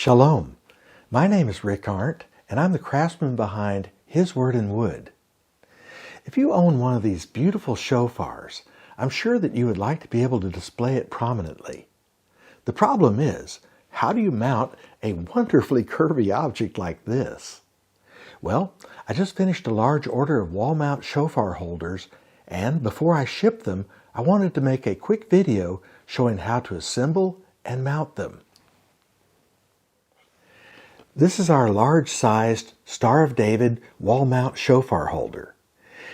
Shalom. My name is Rick Arndt, and I'm the craftsman behind His Word in Wood. If you own one of these beautiful shofars, I'm sure that you would like to be able to display it prominently. The problem is, how do you mount a wonderfully curvy object like this? Well, I just finished a large order of wall mount shofar holders, and before I ship them, I wanted to make a quick video showing how to assemble and mount them. This is our large-sized Star of David wall mount shofar holder.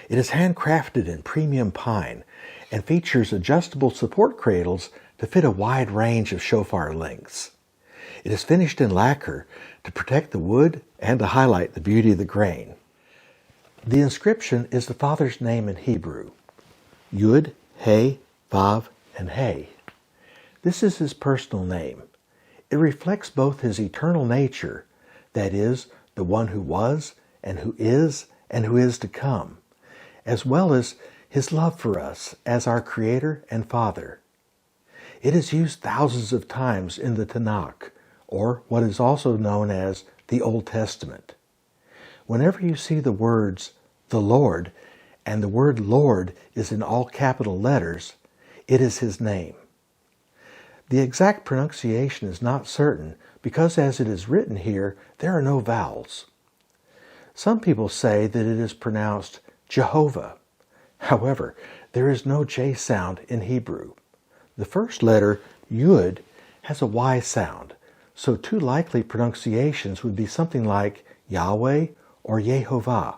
It is handcrafted in premium pine and features adjustable support cradles to fit a wide range of shofar lengths. It is finished in lacquer to protect the wood and to highlight the beauty of the grain. The inscription is the Father's name in Hebrew, Yud, He, Vav, and He. This is his personal name. It reflects both his eternal nature, that is, the one who was, and who is to come, as well as his love for us as our Creator and Father. It is used thousands of times in the Tanakh, or what is also known as the Old Testament. Whenever you see the words, the Lord, and the word Lord is in all capital letters, it is his name. The exact pronunciation is not certain because as it is written here, there are no vowels. Some people say that it is pronounced Jehovah. However, there is no J sound in Hebrew. The first letter, Yud, has a Y sound, so two likely pronunciations would be something like Yahweh or Yehovah.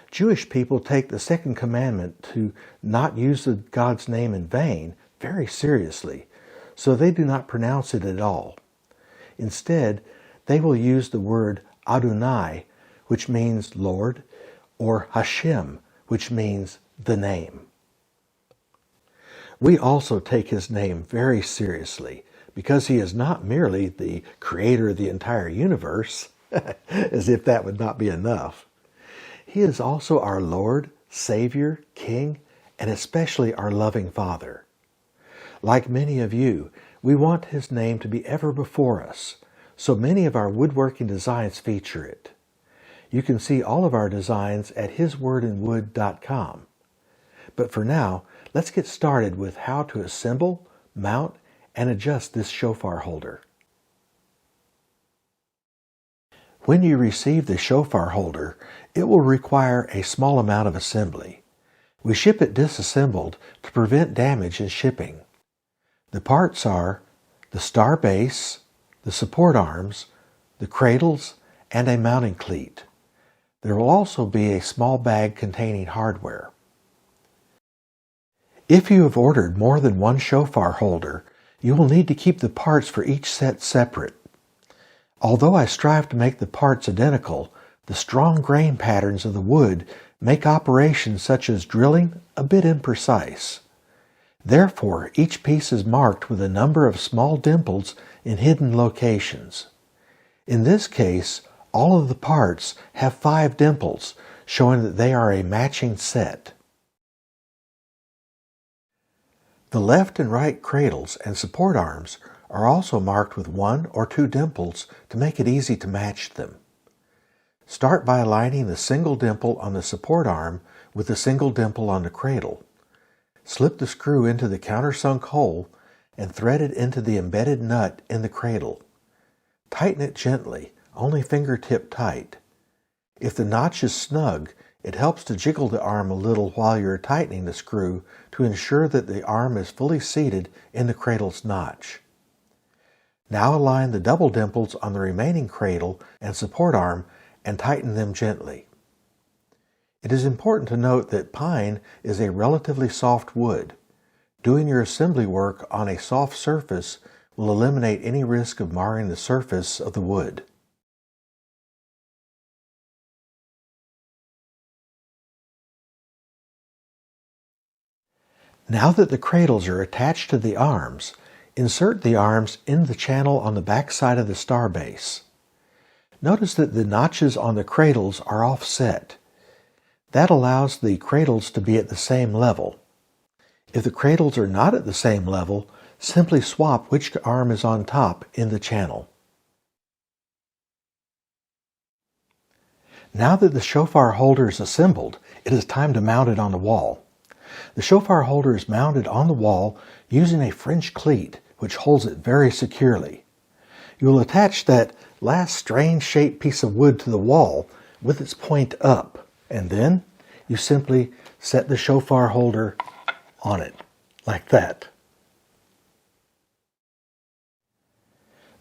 Jewish people take the second commandment to not use God's name in vain very seriously, so they do not pronounce it at all. Instead, they will use the word Adonai, which means Lord, or Hashem, which means the name. We also take his name very seriously, because he is not merely the creator of the entire universe, as if that would not be enough. He is also our Lord, Savior, King, and especially our loving Father. Like many of you, we want his name to be ever before us, so many of our woodworking designs feature it. You can see all of our designs at hiswordinwood.com. But for now, let's get started with how to assemble, mount, and adjust this shofar holder. When you receive the shofar holder, it will require a small amount of assembly. We ship it disassembled to prevent damage in shipping. The parts are the star base, the support arms, the cradles, and a mounting cleat. There will also be a small bag containing hardware. If you have ordered more than one shofar holder, you will need to keep the parts for each set separate. Although I strive to make the parts identical, the strong grain patterns of the wood make operations such as drilling a bit imprecise. Therefore, each piece is marked with a number of small dimples in hidden locations. In this case, all of the parts have 5 dimples, showing that they are a matching set. The left and right cradles and support arms are also marked with 1 or 2 dimples to make it easy to match them. Start by aligning the single dimple on the support arm with the single dimple on the cradle. Slip the screw into the countersunk hole and thread it into the embedded nut in the cradle. Tighten it gently, only fingertip tight. If the notch is snug, it helps to jiggle the arm a little while you're tightening the screw to ensure that the arm is fully seated in the cradle's notch. Now align the double dimples on the remaining cradle and support arm and tighten them gently. It is important to note that pine is a relatively soft wood. Doing your assembly work on a soft surface will eliminate any risk of marring the surface of the wood. Now that the cradles are attached to the arms, insert the arms in the channel on the back side of the star base. Notice that the notches on the cradles are offset. That allows the cradles to be at the same level. If the cradles are not at the same level, simply swap which arm is on top in the channel. Now that the shofar holder is assembled, it is time to mount it on the wall. The shofar holder is mounted on the wall using a French cleat, which holds it very securely. You will attach that last strange-shaped piece of wood to the wall with its point up, and then you simply set the shofar holder on it, like that.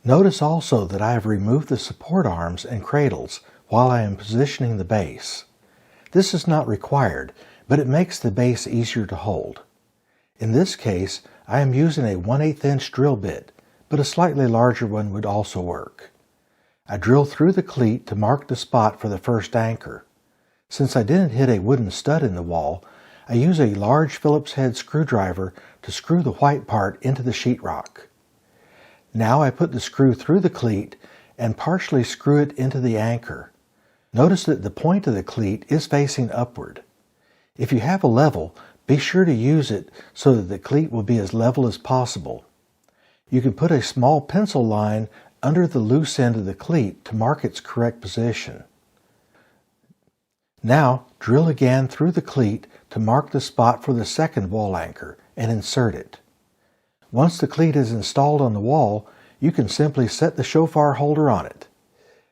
Notice also that I have removed the support arms and cradles while I am positioning the base. This is not required, but it makes the base easier to hold. In this case, I am using a 1/8 inch drill bit, but a slightly larger one would also work. I drill through the cleat to mark the spot for the first anchor. Since I didn't hit a wooden stud in the wall, I use a large Phillips head screwdriver to screw the white part into the sheetrock. Now I put the screw through the cleat and partially screw it into the anchor. Notice that the point of the cleat is facing upward. If you have a level, be sure to use it so that the cleat will be as level as possible. You can put a small pencil line under the loose end of the cleat to mark its correct position. Now drill again through the cleat to mark the spot for the second wall anchor and insert it. Once the cleat is installed on the wall, you can simply set the shofar holder on it.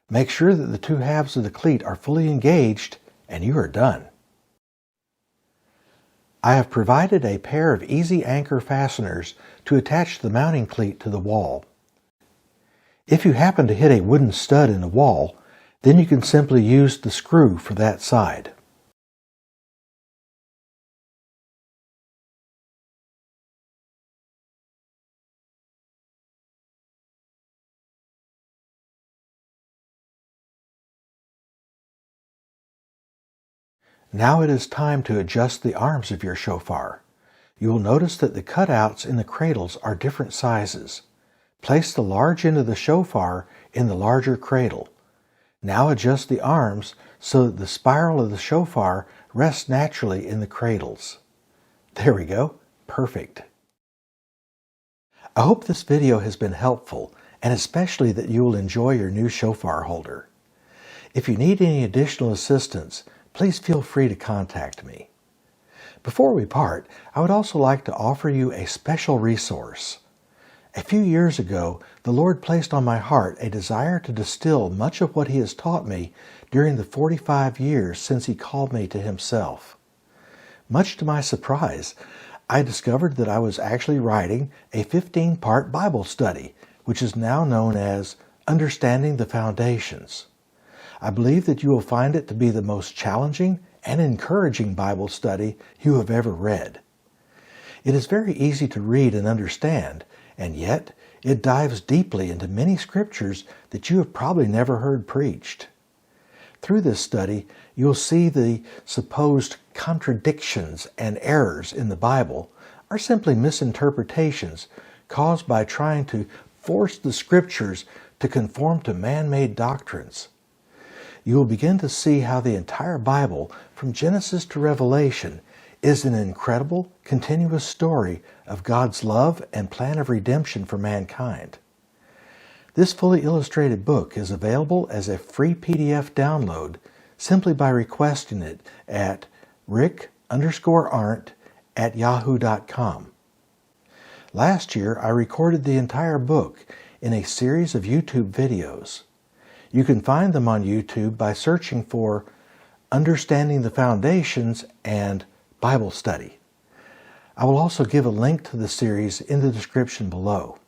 Make sure that the two halves of the cleat are fully engaged and you are done. I have provided a pair of easy anchor fasteners to attach the mounting cleat to the wall. If you happen to hit a wooden stud in the wall, then you can simply use the screw for that side. Now it is time to adjust the arms of your shofar. You will notice that the cutouts in the cradles are different sizes. Place the large end of the shofar in the larger cradle. Now adjust the arms so that the spiral of the shofar rests naturally in the cradles. There we go. Perfect. I hope this video has been helpful, and especially that you will enjoy your new shofar holder. If you need any additional assistance, please feel free to contact me. Before we part, I would also like to offer you a special resource. A few years ago, the Lord placed on my heart a desire to distill much of what He has taught me during the 45 years since He called me to Himself. Much to my surprise, I discovered that I was actually writing a 15-part Bible study, which is now known as Understanding the Foundations. I believe that you will find it to be the most challenging and encouraging Bible study you have ever read. It is very easy to read and understand, and yet it dives deeply into many scriptures that you have probably never heard preached. Through this study, you will see the supposed contradictions and errors in the Bible are simply misinterpretations caused by trying to force the scriptures to conform to man-made doctrines. You will begin to see how the entire Bible, from Genesis to Revelation, is an incredible, continuous story of God's love and plan of redemption for mankind. This fully illustrated book is available as a free PDF download simply by requesting it at rick_arndt@yahoo.com. Last year, I recorded the entire book in a series of YouTube videos. You can find them on YouTube by searching for Understanding the Foundations and Bible Study. I will also give a link to the series in the description below.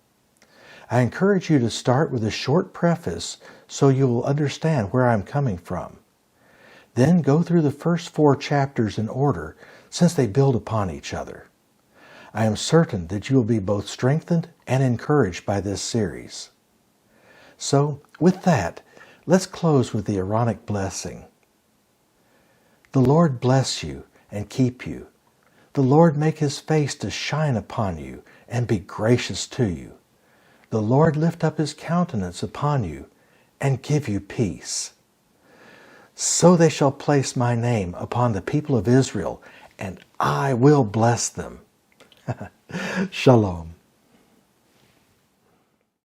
I encourage you to start with a short preface so you will understand where I'm coming from. Then go through the first 4 chapters in order since they build upon each other. I am certain that you will be both strengthened and encouraged by this series. So, with that, let's close with the Aaronic blessing. The Lord bless you and keep you. The Lord make His face to shine upon you and be gracious to you. The Lord lift up His countenance upon you and give you peace. So they shall place my name upon the people of Israel, and I will bless them. Shalom.